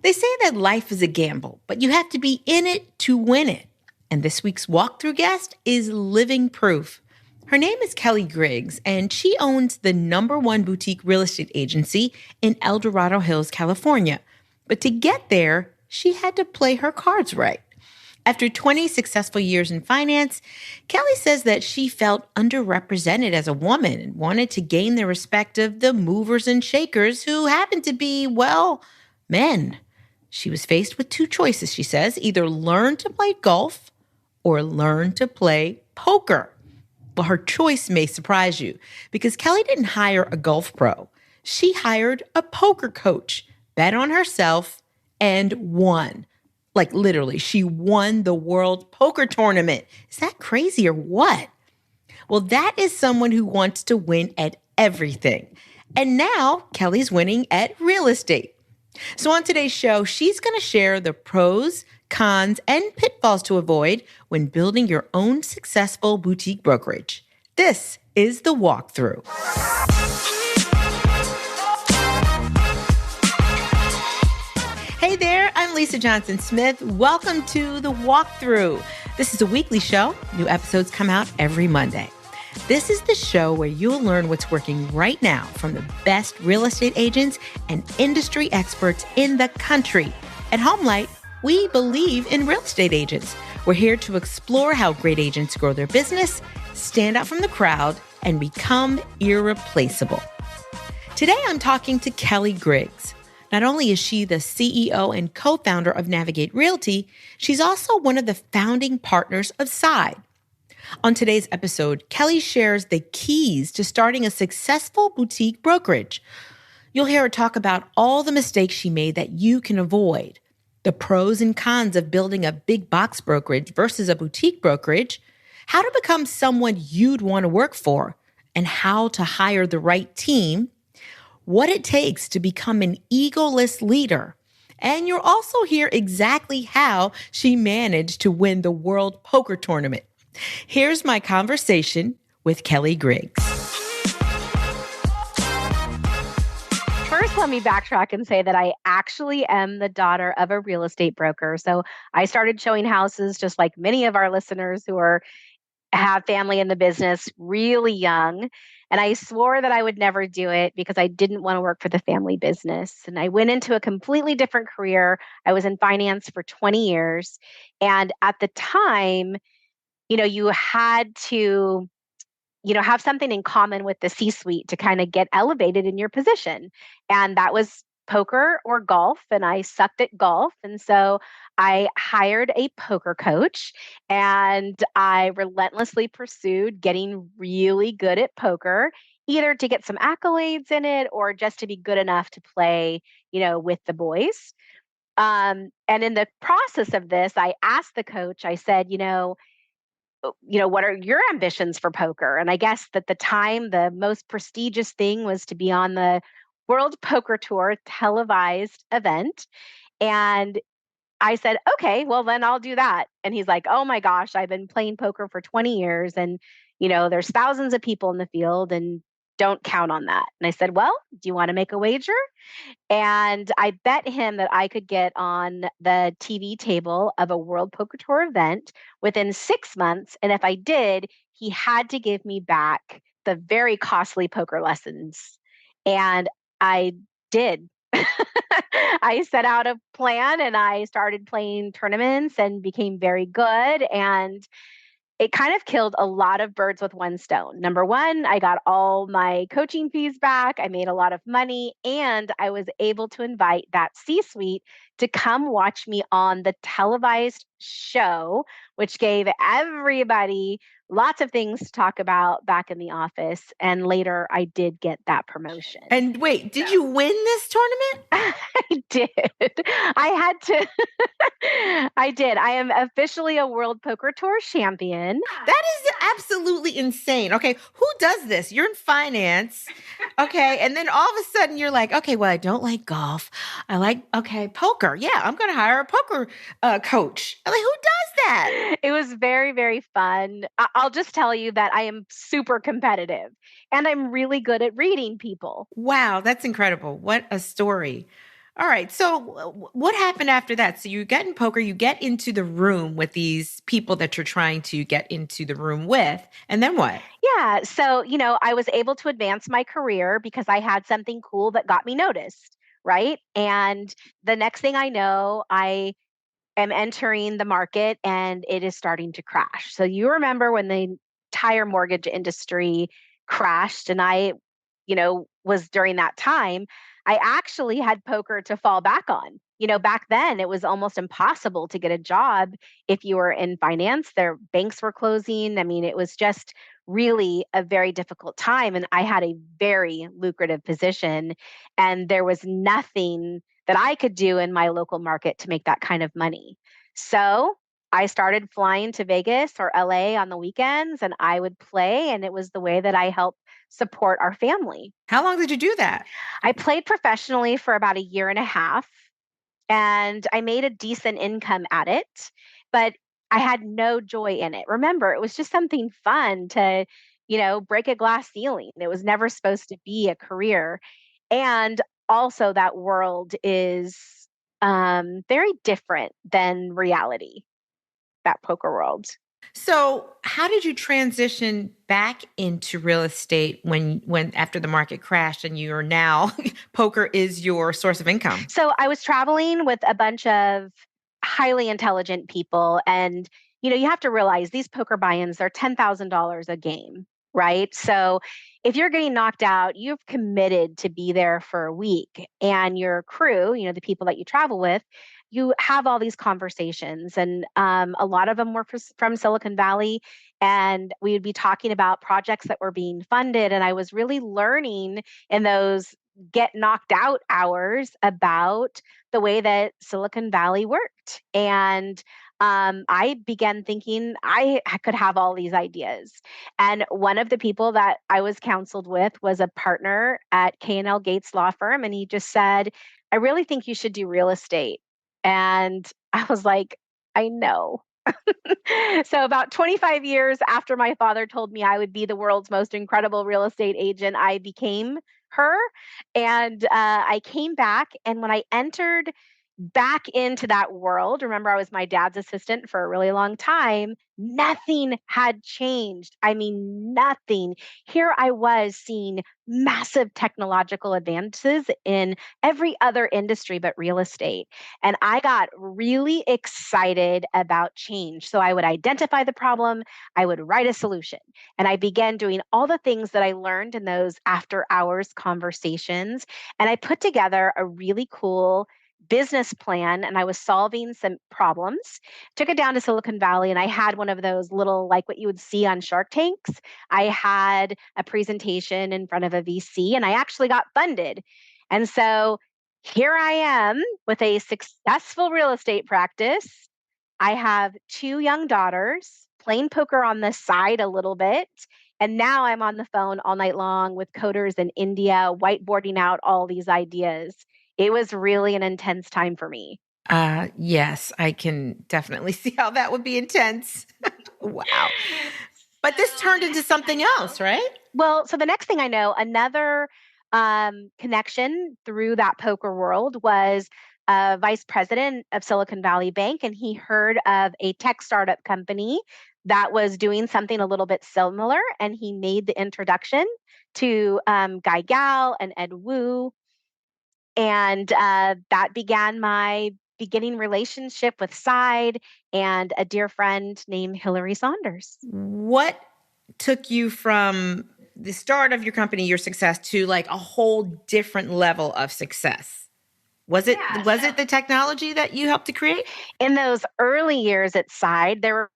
They say that life is a gamble, but you have to be in it to win it. And this week's walkthrough guest is living proof. Her name is Kelli Griggs, and she owns the #1 boutique real estate agency in El Dorado Hills, California. But to get there, she had to play her cards right. After 20 successful years in finance, Kelli says that she felt underrepresented as a woman and wanted to gain the respect of the movers and shakers who happened to be, well, men. She was faced with two choices, she says, either learn to play golf or learn to play poker. Well, her choice may surprise you because Kelli didn't hire a golf pro. She hired a poker coach, bet on herself, and won. Like literally, she won the World Poker Tournament. Is that crazy or what? Well, that is someone who wants to win at everything. And now Kelli's winning at real estate. So on today's show, she's going to share the pros, cons, and pitfalls to avoid when building your own successful boutique brokerage. This is The Walkthrough. Hey there, I'm Lisa Johnson-Smith. Welcome to The Walkthrough. This is a weekly show. New episodes come out every Monday. This is the show where you'll learn what's working right now from the best real estate agents and industry experts in the country. At HomeLight, we believe in real estate agents. We're here to explore how great agents grow their business, stand out from the crowd, and become irreplaceable. Today, I'm talking to Kelli Griggs. Not only is she the CEO and co-founder of Navigate Realty, she's also one of the founding partners of Side. On today's episode, Kelli shares the keys to starting a successful boutique brokerage. You'll hear her talk about all the mistakes she made that you can avoid, the pros and cons of building a big box brokerage versus a boutique brokerage, how to become someone you'd want to work for, and how to hire the right team, what it takes to become an egoless leader. And you'll also hear exactly how she managed to win the World Poker Tournament. Here's my conversation with Kelli Griggs. First, let me backtrack and say that I actually am the daughter of a real estate broker. So I started showing houses just like many of our listeners who have family in the business really young. And I swore that I would never do it because I didn't want to work for the family business. And I went into a completely different career. I was in finance for 20 years. And at the time, you had to, have something in common with the C-suite to kind of get elevated in your position. And that was poker or golf. And I sucked at golf. And so I hired a poker coach and I relentlessly pursued getting really good at poker, either to get some accolades in it or just to be good enough to play, with the boys. And in the process of this, I asked the coach, I said, what are your ambitions for poker? And I guess that the time, the most prestigious thing was to be on the World Poker Tour televised event. And I said, okay, well, then I'll do that. And he's like, oh my gosh, I've been playing poker for 20 years and, there's thousands of people in the field and don't count on that. And I said, well, do you want to make a wager? And I bet him that I could get on the TV table of a World Poker Tour event within 6 months. And if I did, he had to give me back the very costly poker lessons. And I did. I set out a plan and I started playing tournaments and became very good. And it kind of killed a lot of birds with one stone. Number one, I got all my coaching fees back. I made a lot of money and I was able to invite that C-suite to come watch me on the televised show, which gave everybody lots of things to talk about back in the office. And later I did get that promotion. And wait, did you win this tournament? I did. I had to. I did. I am officially a World Poker Tour champion. That is absolutely insane. Okay, who does this? You're in finance. Okay, and then all of a sudden you're like, okay, well, I don't like golf. I like, poker. Yeah, I'm going to hire a poker coach. I'm like, who does that? It was very, very fun. I'll just tell you that I am super competitive and I'm really good at reading people. Wow, that's incredible. What a story. All right. So what happened after that? So you get in poker, you get into the room with these people that you're trying to get into the room with, and then what? Yeah. So, I was able to advance my career because I had something cool that got me noticed. Right. And the next thing I know, I am entering the market and it is starting to crash. So you remember when the entire mortgage industry crashed and I was during that time, I actually had poker to fall back on. Back then it was almost impossible to get a job if you were in finance. Their banks were closing. I mean, it was just really a very difficult time and I had a very lucrative position and there was nothing that I could do in my local market to make that kind of money. So I started flying to Vegas or LA on the weekends and I would play, and it was the way that I helped support our family. How long did you do that? I played professionally for about a year and a half and I made a decent income at it, but I had no joy in it. Remember, it was just something fun to break a glass ceiling. It was never supposed to be a career. And also, that world is very different than reality, that poker world. So, how did you transition back into real estate when after the market crashed and you are now poker is your source of income? So I was traveling with a bunch of highly intelligent people. And, you have to realize these poker buy ins are $10,000 a game, right? So if you're getting knocked out, you've committed to be there for a week. And your crew, the people that you travel with, you have all these conversations. And a lot of them were from Silicon Valley. And we would be talking about projects that were being funded. And I was really learning in those get knocked out hours about the way that Silicon Valley worked. And I began thinking I could have all these ideas. And one of the people that I was counseled with was a partner at K&L Gates law firm. And he just said, I really think you should do real estate. And I was like, I know. So, about 25 years after my father told me I would be the world's most incredible real estate agent, I became her. And I came back. And when I entered back into that world, remember, I was my dad's assistant for a really long time. Nothing had changed. I mean, nothing. Here I was seeing massive technological advances in every other industry but real estate. And I got really excited about change. So I would identify the problem, I would write a solution. And I began doing all the things that I learned in those after hours conversations. And I put together a really cool business plan and I was solving some problems. Took it down to Silicon Valley and I had one of those little, like what you would see on Shark Tanks. I had a presentation in front of a VC and I actually got funded. And so here I am with a successful real estate practice. I have two young daughters, playing poker on the side a little bit. And now I'm on the phone all night long with coders in India, whiteboarding out all these ideas. It was really an intense time for me. Yes, I can definitely see how that would be intense. Wow. But this turned into something else, right? Well, so the next thing I know, another connection through that poker world was a vice president of Silicon Valley Bank, and he heard of a tech startup company that was doing something a little bit similar, and he made the introduction to Guy Gal and Ed Wu, and that began my beginning relationship with Side and a dear friend named Hillary Saunders. What took you from the start of your company, your success, to like a whole different level of success? Was it the technology that you helped to create? In those early years at Side, there were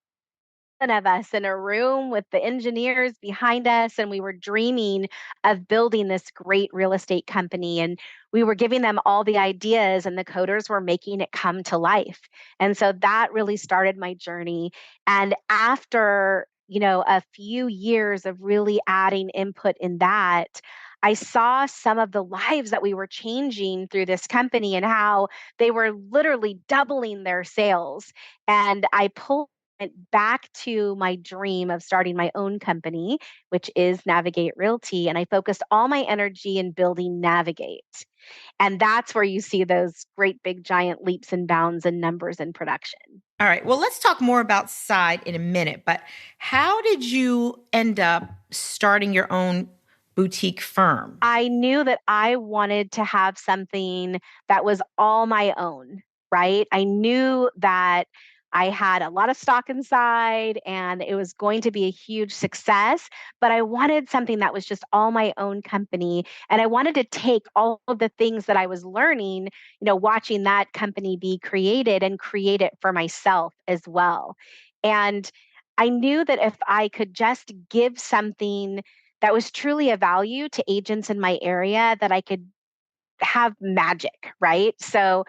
of us in a room with the engineers behind us, and we were dreaming of building this great real estate company. And we were giving them all the ideas, and the coders were making it come to life. And so that really started my journey. And after a few years of really adding input in that, I saw some of the lives that we were changing through this company and how they were literally doubling their sales. And I pulled went back to my dream of starting my own company, which is Navigate Realty. And I focused all my energy in building Navigate. And that's where you see those great big giant leaps and bounds in numbers and production. All right. Well, let's talk more about side in a minute, but how did you end up starting your own boutique firm? I knew that I wanted to have something that was all my own, right? I knew that I had a lot of stock inside and it was going to be a huge success, but I wanted something that was just all my own company. And I wanted to take all of the things that I was learning, watching that company be created and create it for myself as well. And I knew that if I could just give something that was truly a value to agents in my area, that I could have magic, right? So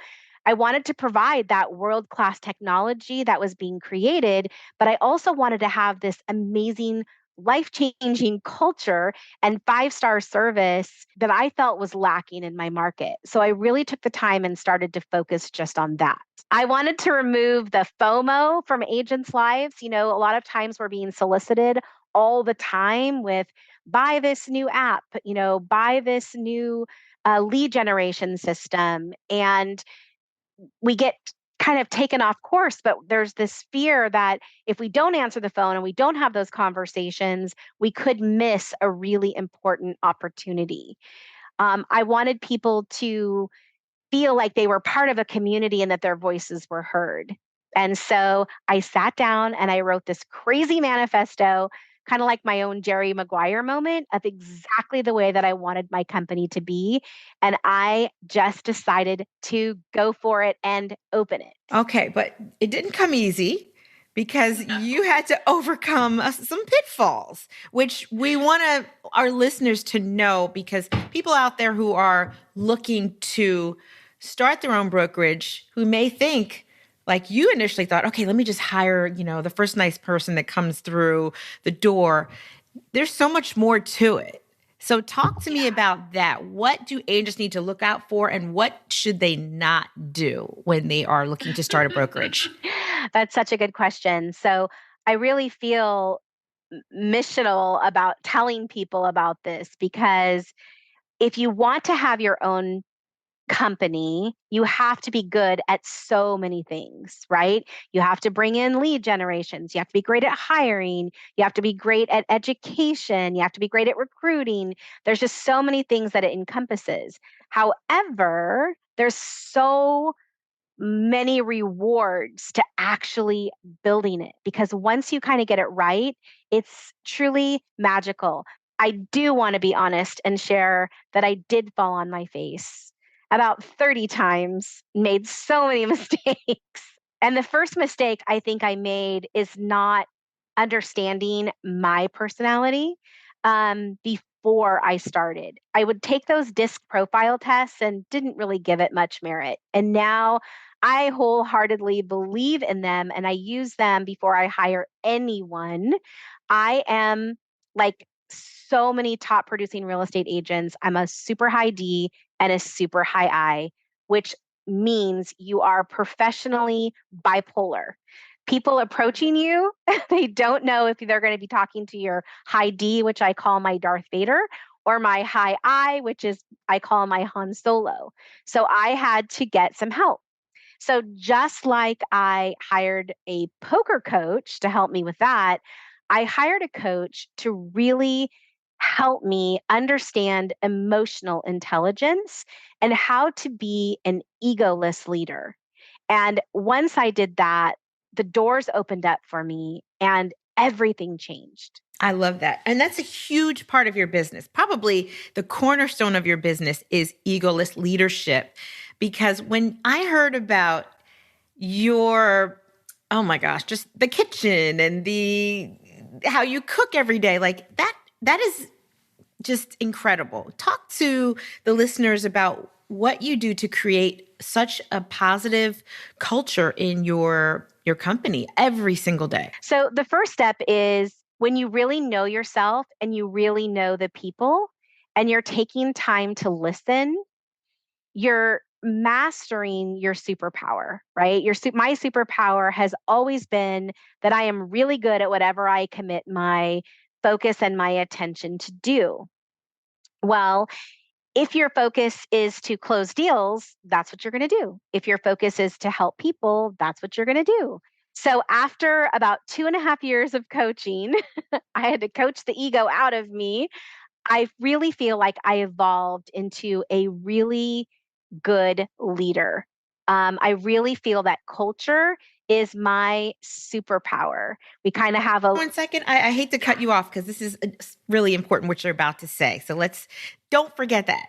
I wanted to provide that world class technology that was being created, but I also wanted to have this amazing, life changing culture and five-star service that I felt was lacking in my market. So I really took the time and started to focus just on that. I wanted to remove the FOMO from agents' lives. A lot of times we're being solicited all the time with buy this new app, buy this new lead generation system. And we get kind of taken off course, but there's this fear that if we don't answer the phone and we don't have those conversations, we could miss a really important opportunity. I wanted people to feel like they were part of a community and that their voices were heard. And so I sat down and I wrote this crazy manifesto, kind of like my own Jerry Maguire moment of exactly the way that I wanted my company to be. And I just decided to go for it and open it. Okay, but it didn't come easy because you had to overcome some pitfalls, which we want our listeners to know, because people out there who are looking to start their own brokerage who may think like you initially thought, okay, let me just hire, the first nice person that comes through the door. There's so much more to it. So talk to me about that. What do agents need to look out for and what should they not do when they are looking to start a brokerage? That's such a good question. So I really feel missional about telling people about this, because if you want to have your own company, you have to be good at so many things, right? You have to bring in lead generations. You have to be great at hiring. You have to be great at education. You have to be great at recruiting. There's just so many things that it encompasses. However, there's so many rewards to actually building it, because once you kind of get it right, it's truly magical. I do want to be honest and share that I did fall on my face about 30 times, made so many mistakes. And the first mistake I think I made is not understanding my personality before I started. I would take those disc profile tests and didn't really give it much merit. And now I wholeheartedly believe in them and I use them before I hire anyone. I am like so many top producing real estate agents. I'm a super high D and a super high I, which means you are professionally bipolar. People approaching you, they don't know if they're going to be talking to your high D, which I call my Darth Vader, or my high I, which is I call my Han Solo. So I had to get some help. So just like I hired a poker coach to help me with that, I hired a coach to really help me understand emotional intelligence and how to be an egoless leader. And once I did that, the doors opened up for me and everything changed. I love that. And that's a huge part of your business. Probably the cornerstone of your business is egoless leadership. Because when I heard about your, oh my gosh, just the kitchen and the how you cook every day, like that is just incredible. Talk to the listeners about what you do to create such a positive culture in your company every single day. So the first step is when you really know yourself and you really know the people and you're taking time to listen, you're mastering your superpower, right? My superpower has always been that I am really good at whatever I commit my focus and my attention to do. Well, If your focus is to close deals, that's what you're going to do. If your focus is to help people, that's what you're going to do. So after about 2.5 years of coaching, I had to coach the ego out of me. I really feel like I evolved into a really good leader. I really feel that culture is my superpower. We kind of have a 1 second. I hate to cut you off because this is really important what you're about to say. So don't forget that.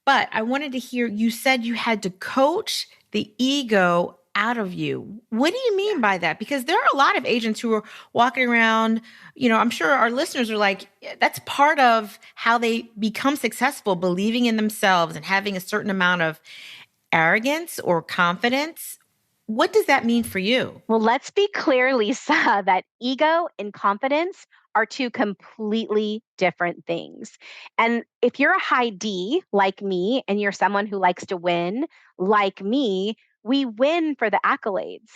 But I wanted to hear, you said you had to coach the ego out of you. What do you mean by that? Because there are a lot of agents who are walking around, I'm sure our listeners are like, that's part of how they become successful, believing in themselves and having a certain amount of arrogance or confidence. What does that mean for you? Well, let's be clear, Lisa, that ego and confidence are two completely different things. And if you're a high D like me, and you're someone who likes to win like me, we win for the accolades.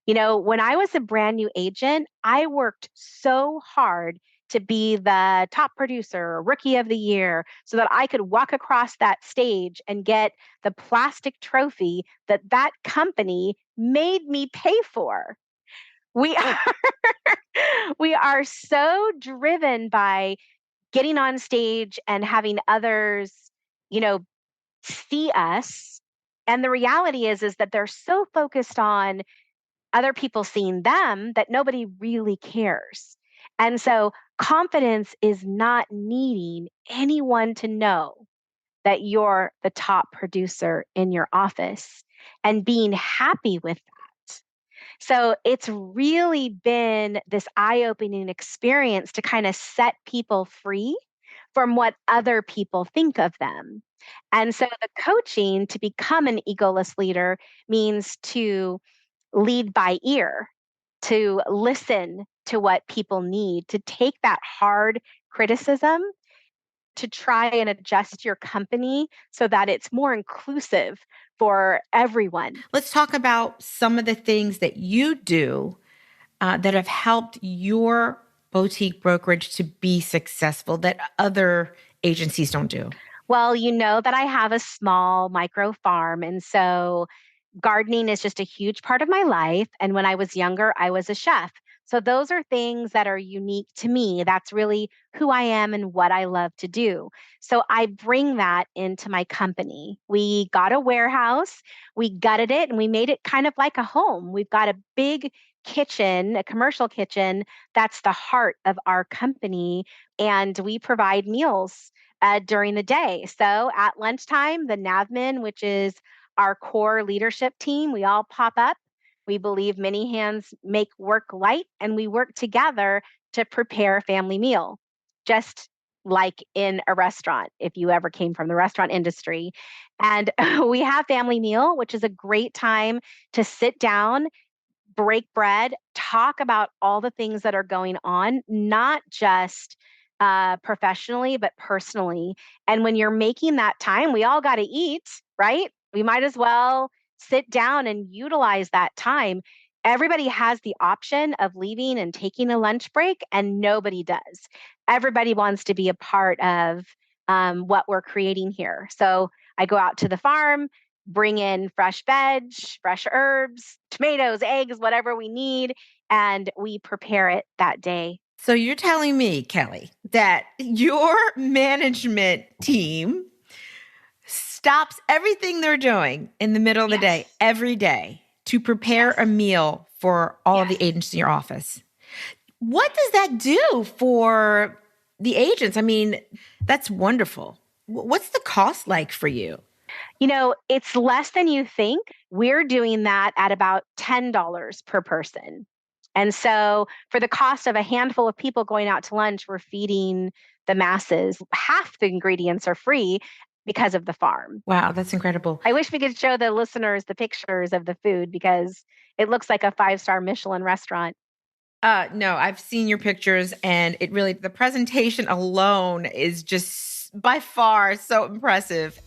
When I was a brand new agent, I worked so hard to be the top producer, rookie of the year, so that I could walk across that stage and get the plastic trophy that company made me pay for. We are we are so driven by getting on stage and having others, you know, see us. And the reality is that they're so focused on other people seeing them that nobody really cares. And so confidence is not needing anyone to know that you're the top producer in your office and being happy with that. So it's really been this eye-opening experience to kind of set people free from what other people think of them. And so the coaching to become an egoless leader means to lead by ear, to listen to what people need, to take that hard criticism, to try and adjust your company so that it's more inclusive for everyone. Let's talk about some of the things that you do that have helped your boutique brokerage to be successful that other agencies don't do. Well, you know that I have a small micro farm. And so gardening is just a huge part of my life. And when I was younger, I was a chef. So those are things that are unique to me. That's really who I am and what I love to do. So I bring that into my company. We got a warehouse, we gutted it, and we made it kind of like a home. We've got a big kitchen, a commercial kitchen, that's the heart of our company. And we provide meals during the day. So at lunchtime, the NAVMN, which is our core leadership team, we all pop up. We believe many hands make work light, and we work together to prepare a family meal, just like in a restaurant, if you ever came from the restaurant industry. And we have family meal, which is a great time to sit down, break bread, talk about all the things that are going on, not just professionally, but personally. And when you're making that time, we all got to eat, right? We might as well sit down and utilize that time. Everybody has the option of leaving and taking a lunch break, and nobody does. Everybody wants to be a part of what we're creating here. So I go out to the farm, bring in fresh veg, fresh herbs, tomatoes, eggs, whatever we need, and we prepare it that day. So you're telling me, Kelli, that your management team stops everything they're doing in the middle of the day, every day, to prepare a meal for all of the agents in your office. What does that do for the agents? I mean, that's wonderful. What's the cost like for you? It's less than you think. We're doing that at about $10 per person. And so for the cost of a handful of people going out to lunch, we're feeding the masses. Half the ingredients are free because of the farm. Wow, that's incredible. I wish we could show the listeners the pictures of the food because it looks like a 5-star Michelin restaurant. No, I've seen your pictures, and the presentation alone is just by far so impressive.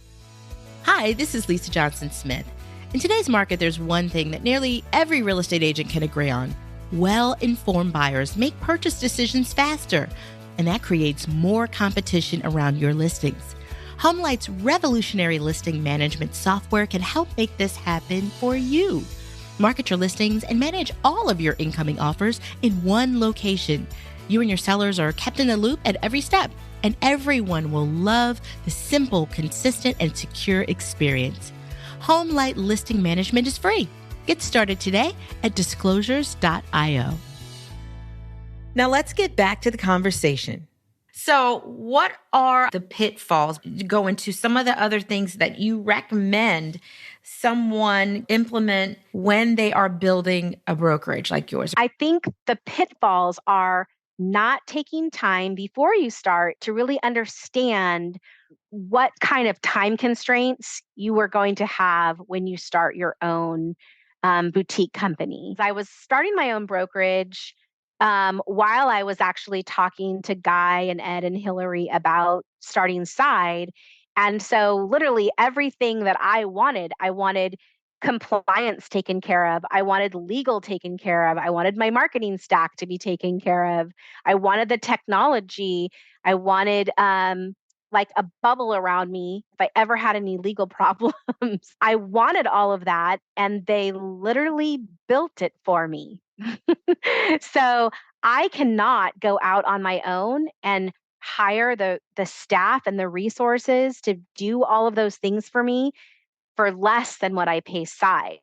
Hi, this is Lisa Johnson Smith. In today's market, there's one thing that nearly every real estate agent can agree on. Well-informed buyers make purchase decisions faster, and that creates more competition around your listings. HomeLight's revolutionary listing management software can help make this happen for you. Market your listings and manage all of your incoming offers in one location. You and your sellers are kept in the loop at every step, and everyone will love the simple, consistent, and secure experience. HomeLight Listing Management is free. Get started today at disclosures.io. Now let's get back to the conversation. So what are the pitfalls? Go into some of the other things that you recommend someone implement when they are building a brokerage like yours. I think the pitfalls are not taking time before you start to really understand what kind of time constraints you are going to have when you start your own boutique company. I was starting my own brokerage while I was actually talking to Guy and Ed and Hillary about starting Side. And so, literally, everything that I wanted compliance taken care of. I wanted legal taken care of. I wanted my marketing stack to be taken care of. I wanted the technology. I wanted like a bubble around me if I ever had any legal problems. I wanted all of that, and they literally built it for me. So I cannot go out on my own and hire the staff and the resources to do all of those things for me for less than what I pay Side.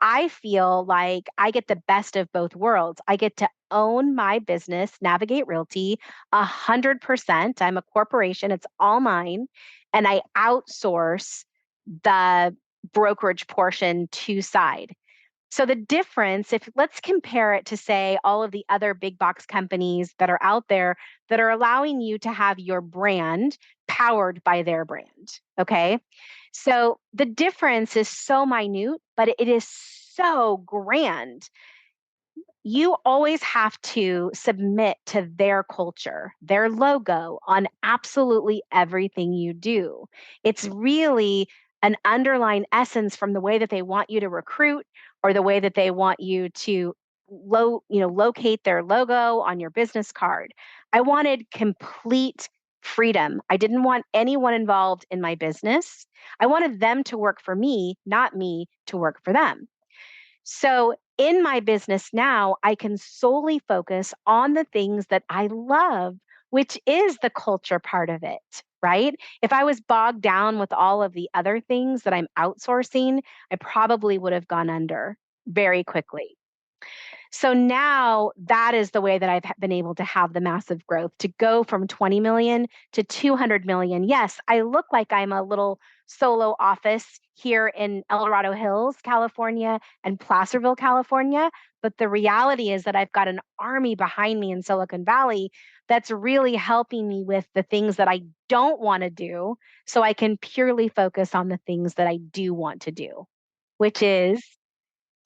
I feel like I get the best of both worlds. I get to own my business, Navigate Realty, 100%. I'm a corporation, it's all mine. And I outsource the brokerage portion to Side. So the difference, if let's compare it to, say, all of the other big box companies that are out there that are allowing you to have your brand powered by their brand. Okay. So the difference is so minute, but it is so grand. You always have to submit to their culture, their logo on absolutely everything you do. It's really an underlying essence from the way that they want you to recruit or the way that they want you to locate their logo on your business card. I wanted complete freedom. I didn't want anyone involved in my business. I wanted them to work for me, not me to work for them. So in my business now, I can solely focus on the things that I love, which is the culture part of it, right? If I was bogged down with all of the other things that I'm outsourcing, I probably would have gone under very quickly. So now that is the way that I've been able to have the massive growth to go from 20 million to 200 million. Yes, I look like I'm a little solo office here in El Dorado Hills, California, and Placerville, California. But the reality is that I've got an army behind me in Silicon Valley that's really helping me with the things that I don't want to do so I can purely focus on the things that I do want to do, which is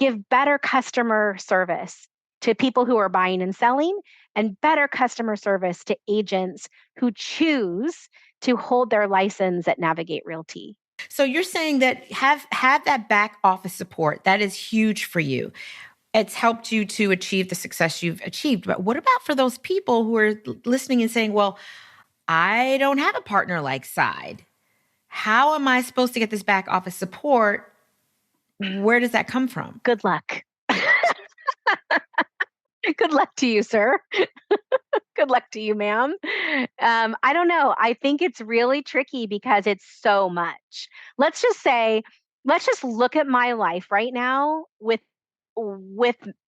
give better customer service to people who are buying and selling, and better customer service to agents who choose to hold their license at Navigate Realty. So you're saying that have that back office support. That is huge for you. It's helped you to achieve the success you've achieved. But what about for those people who are listening and saying, well, I don't have a partner like Side. How am I supposed to get this back office support? Where does that come from? Good luck. Good luck to you, sir. Good luck to you, ma'am. I don't know. I think it's really tricky because it's so much. Let's just look at my life right now with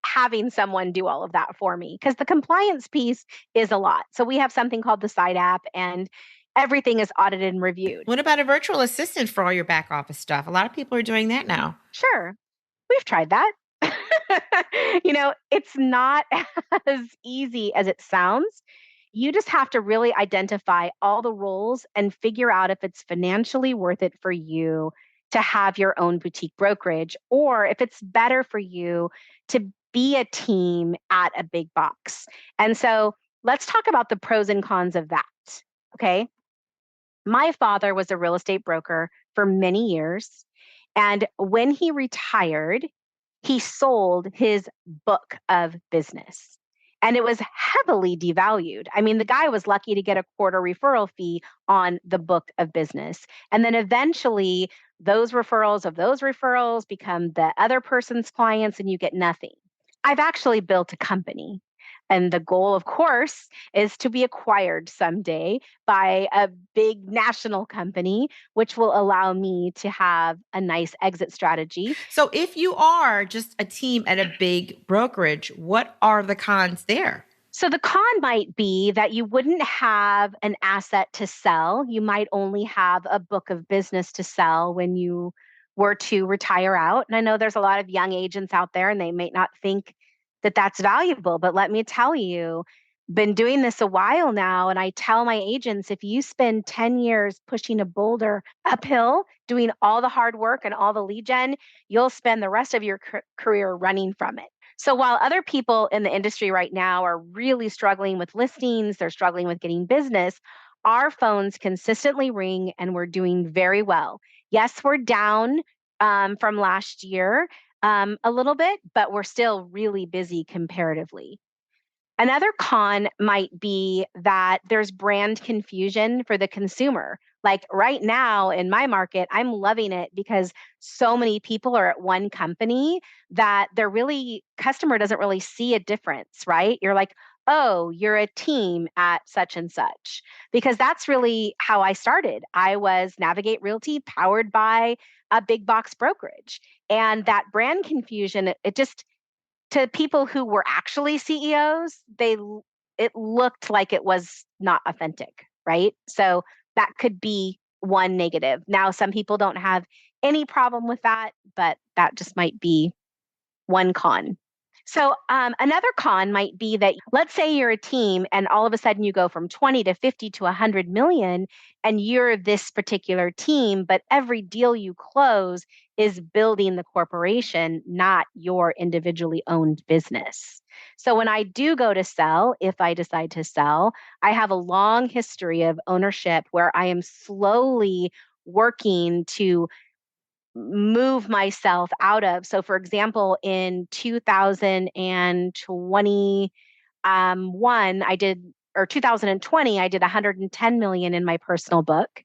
having someone do all of that for me, because the compliance piece is a lot. So we have something called the Side app, and everything is audited and reviewed. What about a virtual assistant for all your back office stuff? A lot of people are doing that now. Sure. We've tried that. It's not as easy as it sounds. You just have to really identify all the roles and figure out if it's financially worth it for you to have your own boutique brokerage, or if it's better for you to be a team at a big box. And so let's talk about the pros and cons of that. Okay. My father was a real estate broker for many years. And when he retired, he sold his book of business. And it was heavily devalued. I mean, the guy was lucky to get a quarter referral fee on the book of business. And then eventually those referrals become the other person's clients and you get nothing. I've actually built a company. And the goal, of course, is to be acquired someday by a big national company, which will allow me to have a nice exit strategy. So if you are just a team at a big brokerage, what are the cons there? So the con might be that you wouldn't have an asset to sell. You might only have a book of business to sell when you were to retire out. And I know there's a lot of young agents out there and they may not think that that's valuable, but let me tell you, been doing this a while now and I tell my agents if you spend 10 years pushing a boulder uphill, doing all the hard work and all the lead gen, you'll spend the rest of your career running from it. So while other people in the industry right now are really struggling with listings, they're struggling with getting business, our phones consistently ring and we're doing very well. Yes, we're down from last year a little bit, but we're still really busy comparatively. Another con might be that there's brand confusion for the consumer. Like right now in my market, I'm loving it because so many people are at one company that customer doesn't really see a difference, right? You're like, oh, you're a team at such and such. Because that's really how I started. I was Navigate Realty powered by a big box brokerage. And that brand confusion, it just to people who were actually CEOs, it looked like it was not authentic, right? So that could be one negative. Now, some people don't have any problem with that, but that just might be one con. So another con might be that let's say you're a team and all of a sudden you go from 20 to 50 to 100 million and you're this particular team, but every deal you close is building the corporation, not your individually owned business. So when I do go to sell, if I decide to sell, I have a long history of ownership where I am slowly working to move myself out of. So, for example, in 2021, I did, or 2020, I did 110 million in my personal book.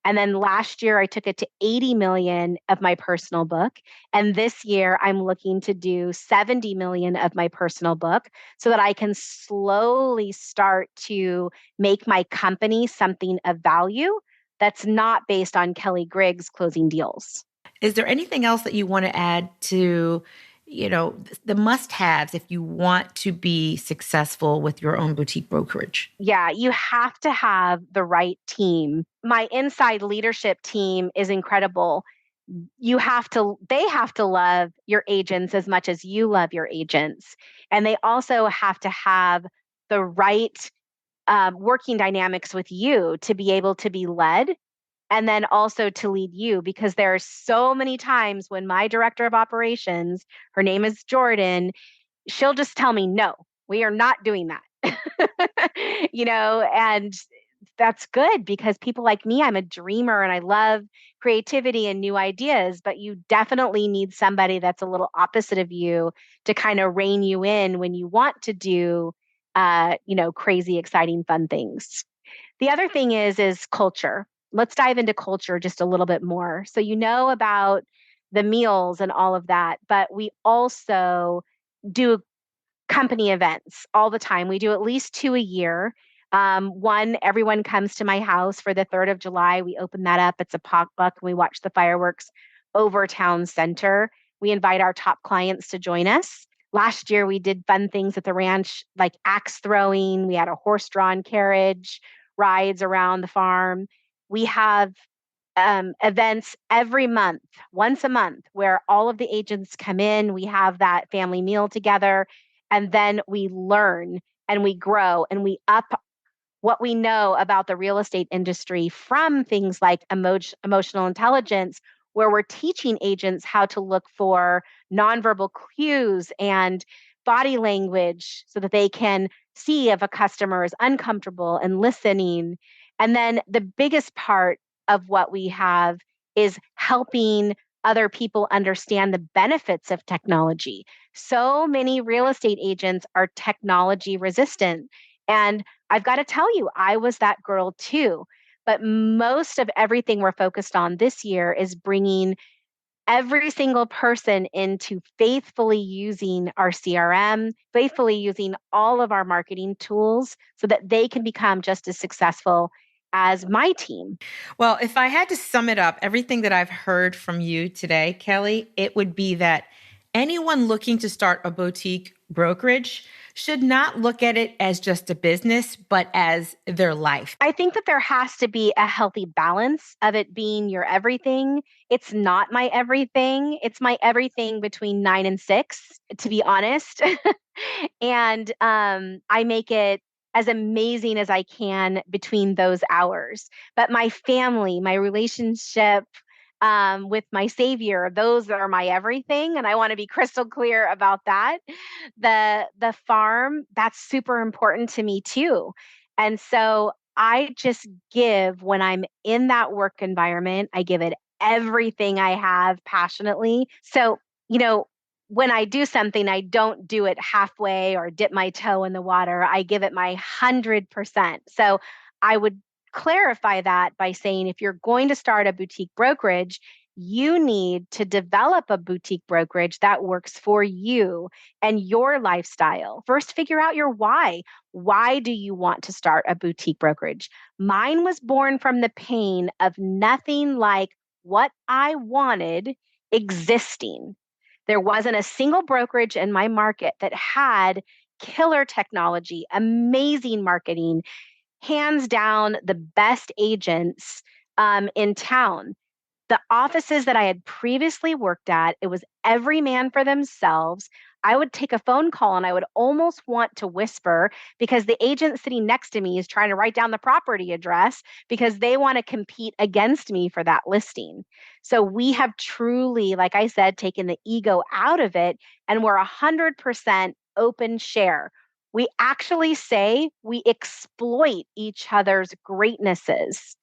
And then last year, I took it to 80 million of my personal book. And this year, I'm looking to do 70 million of my personal book so that I can slowly start to make my company something of value that's not based on Kelli Griggs closing deals. Is there anything else that you want to add to, the must-haves if you want to be successful with your own boutique brokerage? Yeah, you have to have the right team. My inside leadership team is incredible. They have to love your agents as much as you love your agents. And they also have to have the right working dynamics with you to be able to be led and then also to lead you, because there are so many times when my director of operations, her name is Jordan, she'll just tell me, no, we are not doing that. And that's good because people like me, I'm a dreamer and I love creativity and new ideas, but you definitely need somebody that's a little opposite of you to kind of rein you in when you want to do, crazy, exciting, fun things. The other thing is culture. Let's dive into culture just a little bit more. So you know about the meals and all of that, but we also do company events all the time. We do at least 2 a year. One, everyone comes to my house for the 3rd of July. We open that up. It's a potluck. We watch the fireworks over town center. We invite our top clients to join us. Last year, we did fun things at the ranch, like axe throwing. We had a horse-drawn carriage, rides around the farm. We have events every month, once a month, where all of the agents come in. We have that family meal together, and then we learn and we grow and we up what we know about the real estate industry from things like emotional intelligence, where we're teaching agents how to look for nonverbal cues and body language so that they can see if a customer is uncomfortable and listening. And then the biggest part of what we have is helping other people understand the benefits of technology. So many real estate agents are technology resistant. And I've got to tell you, I was that girl too. But most of everything we're focused on this year is bringing every single person into faithfully using our CRM, faithfully using all of our marketing tools so that they can become just as successful as my team. Well, if I had to sum it up, everything that I've heard from you today, Kelli, it would be that anyone looking to start a boutique brokerage should not look at it as just a business, but as their life. I think that there has to be a healthy balance of it being your everything. It's not my everything. It's my everything between 9 and 6, to be honest. And I make it as amazing as I can between those hours. But my family, my relationship with my savior, those are my everything. And I want to be crystal clear about that. The farm, that's super important to me too. And so I just give when I'm in that work environment, I give it everything I have passionately. So, you know, when I do something, I don't do it halfway or dip my toe in the water. I give it my 100%. So I would clarify that by saying if you're going to start a boutique brokerage, you need to develop a boutique brokerage that works for you and your lifestyle. First, figure out your why. Why do you want to start a boutique brokerage? Mine was born from the pain of nothing like what I wanted existing. There wasn't a single brokerage in my market that had killer technology, amazing marketing, hands down the best agents in town. The offices that I had previously worked at, it was every man for themselves. I would take a phone call and I would almost want to whisper because the agent sitting next to me is trying to write down the property address because they want to compete against me for that listing. So we have truly, like I said, taken the ego out of it and we're 100% open share. We actually say we exploit each other's greatnesses.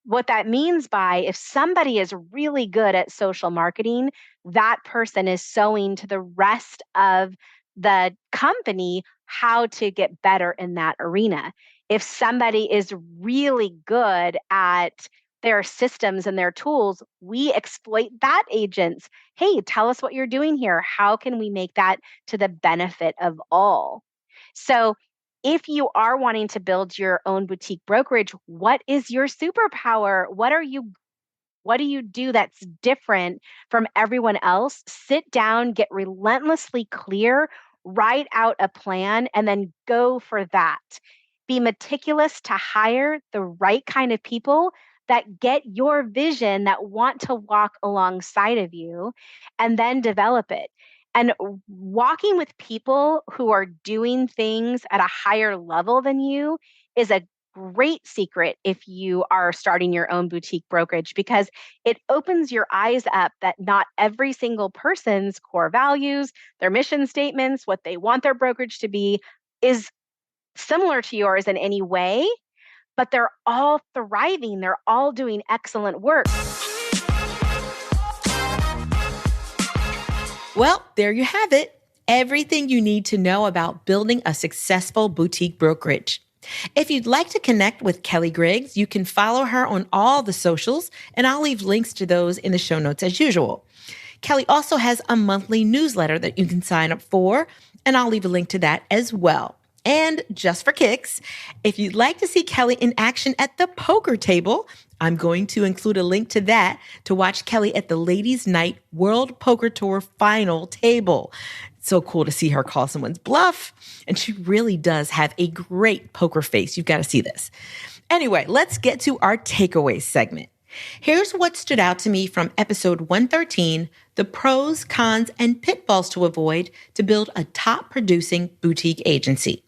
What that means by if somebody is really good at social marketing, that person is sewing to the rest of the company how to get better in that arena. If somebody is really good at their systems and their tools, we exploit that agents. Hey, tell us what you're doing here. How can we make that to the benefit of all? So if you are wanting to build your own boutique brokerage, what is your superpower? What do you do that's different from everyone else? Sit down, get relentlessly clear, write out a plan and then go for that. Be meticulous to hire the right kind of people that get your vision, that want to walk alongside of you, and then develop it. And walking with people who are doing things at a higher level than you is a great secret if you are starting your own boutique brokerage because it opens your eyes up that not every single person's core values, their mission statements, what they want their brokerage to be is similar to yours in any way, but they're all thriving. They're all doing excellent work. Well, there you have it. Everything you need to know about building a successful boutique brokerage. If you'd like to connect with Kelli Griggs, you can follow her on all the socials, and I'll leave links to those in the show notes as usual. Kelli also has a monthly newsletter that you can sign up for, and I'll leave a link to that as well. And just for kicks, if you'd like to see Kelli in action at the poker table, I'm going to include a link to that to watch Kelli at the Ladies Night World Poker Tour final table. It's so cool to see her call someone's bluff. And she really does have a great poker face. You've got to see this. Anyway, let's get to our takeaways segment. Here's what stood out to me from episode 113, the pros, cons, and pitfalls to avoid to build a top producing boutique agency.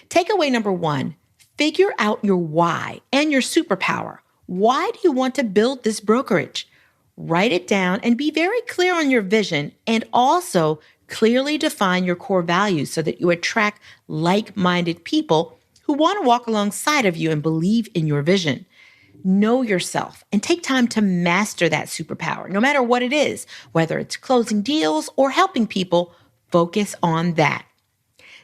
Takeaway number 1, figure out your why and your superpower. Why do you want to build this brokerage? Write it down and be very clear on your vision and also clearly define your core values so that you attract like-minded people who want to walk alongside of you and believe in your vision. Know yourself and take time to master that superpower, no matter what it is, whether it's closing deals or helping people. Focus on that.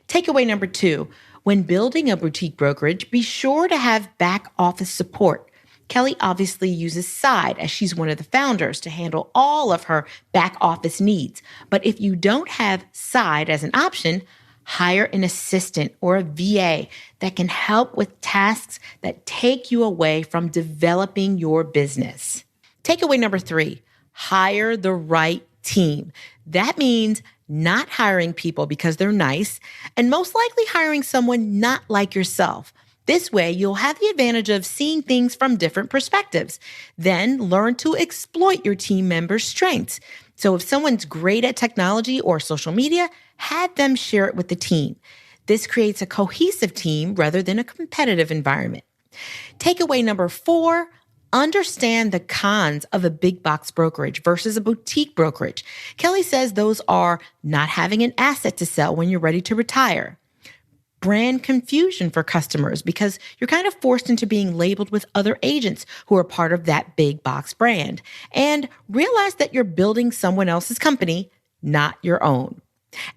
Takeaway number 2, when building a boutique brokerage, be sure to have back office support. Kelli obviously uses Side as she's one of the founders to handle all of her back office needs. But if you don't have Side as an option, hire an assistant or a VA that can help with tasks that take you away from developing your business. Takeaway number 3, hire the right team. That means not hiring people because they're nice, and most likely hiring someone not like yourself. This way, you'll have the advantage of seeing things from different perspectives. Then learn to exploit your team members' strengths. So if someone's great at technology or social media, have them share it with the team. This creates a cohesive team rather than a competitive environment. Takeaway number 4, understand the cons of a big box brokerage versus a boutique brokerage. Kelli says those are not having an asset to sell when you're ready to retire, brand confusion for customers because you're kind of forced into being labeled with other agents who are part of that big box brand, and realize that you're building someone else's company, not your own.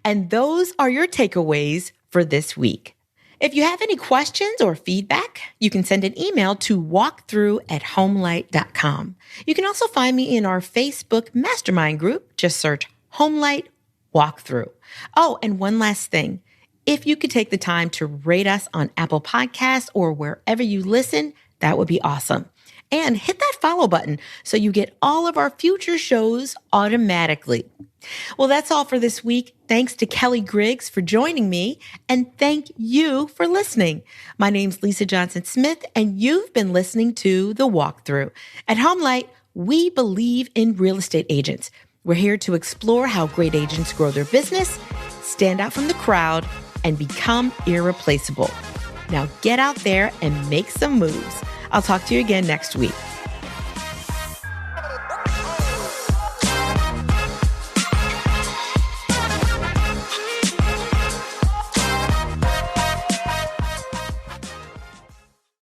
And those are your takeaways for this week. If you have any questions or feedback, you can send an email to walkthrough@homelight.com. You can also find me in our Facebook mastermind group. Just search Homelight Walkthrough. Oh, and one last thing. If you could take the time to rate us on Apple Podcasts or wherever you listen, that would be awesome. And hit that follow button so you get all of our future shows automatically. Well, that's all for this week. Thanks to Kelli Griggs for joining me, and thank you for listening. My name's Lisa Johnson Smith, and you've been listening to The Walkthrough. At Homelight, we believe in real estate agents. We're here to explore how great agents grow their business, stand out from the crowd, and become irreplaceable. Now get out there and make some moves. I'll talk to you again next week.